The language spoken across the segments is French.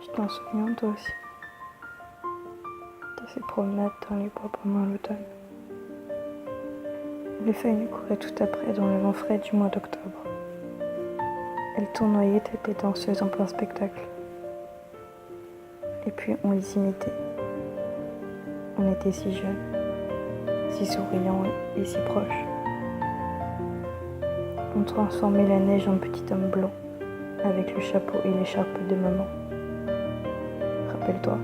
Tu t'en souviens toi aussi, de ces promenades dans les bois pendant l'automne. Les feuilles nous couraient tout après dans le vent frais du mois d'octobre. Elles tournoyaient telles des danseuses en plein spectacle. Et puis on les imitait. On était si jeunes, si souriants et si proches. On transformait la neige en petit homme blanc, avec le chapeau et l'écharpe de maman. Rappelle-toi,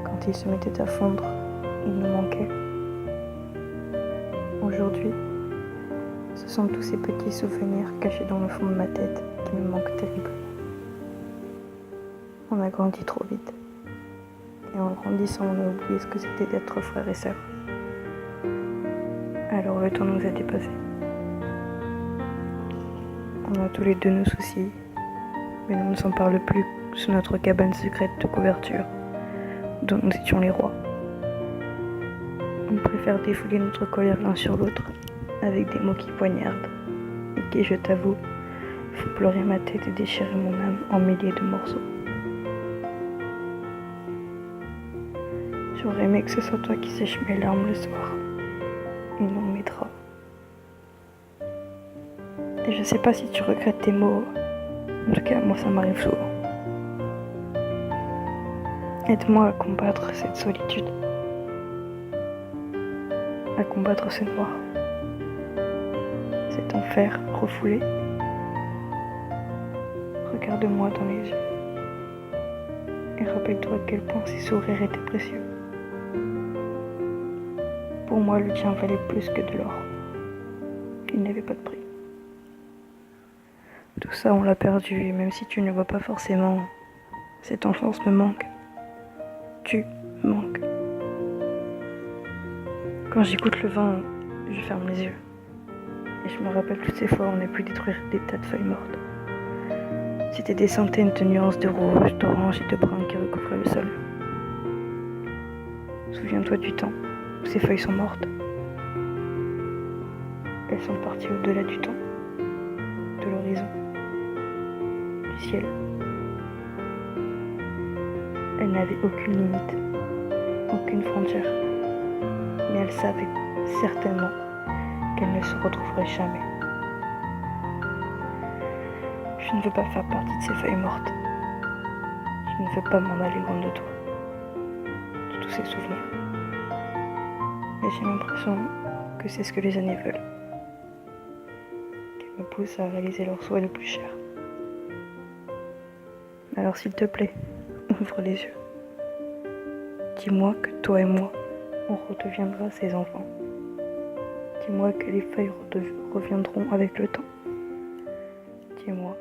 quand il se mettait à fondre, il nous manquait. Aujourd'hui, ce sont tous ces petits souvenirs cachés dans le fond de ma tête qui me manquent terriblement. On a grandi trop vite. Et en grandissant, on a oublié ce que c'était d'être frères et sœurs. Alors le temps nous a dépassés. On a tous les deux nos soucis, mais l'on ne s'en parle plus sous notre cabane secrète de couverture, dont nous étions les rois. On préfère défouler notre colère l'un sur l'autre, avec des mots qui poignardent, et qui, je t'avoue, font pleurer ma tête et déchirer mon âme en milliers de morceaux. J'aurais aimé que ce soit toi qui sèches mes larmes le soir, et non mes draps. Et je sais pas si tu regrettes tes mots, en tout cas moi ça m'arrive souvent. Aide-moi à combattre cette solitude, à combattre ce noir, cet enfer refoulé. Regarde-moi dans les yeux et rappelle-toi à quel point ces sourires étaient précieux. Pour moi, le tien valait plus que de l'or. Il n'avait pas de prix. Tout ça, on l'a perdu, et même si tu ne le vois pas forcément, cette enfance me manque. Tu me manques. Quand j'écoute le vent, je ferme les yeux. Et je me rappelle toutes ces fois où on a pu détruire des tas de feuilles mortes. C'était des centaines de nuances de rouge, d'orange et de brun qui recouvraient le sol. Souviens-toi du temps où ces feuilles sont mortes. Elles sont parties au-delà du temps, de l'horizon, du ciel. Elles n'avaient aucune limite, aucune frontière. Mais elles savaient certainement qu'elles ne se retrouveraient jamais. Je ne veux pas faire partie de ces feuilles mortes. Je ne veux pas m'en aller loin de toi, de tous ces souvenirs. Mais j'ai l'impression que c'est ce que les années veulent. Qu'elles me poussent à réaliser leur souhait le plus cher. Alors s'il te plaît, ouvre les yeux. Dis-moi que toi et moi, on redeviendra ces enfants. Dis-moi que les feuilles reviendront avec le temps. Dis-moi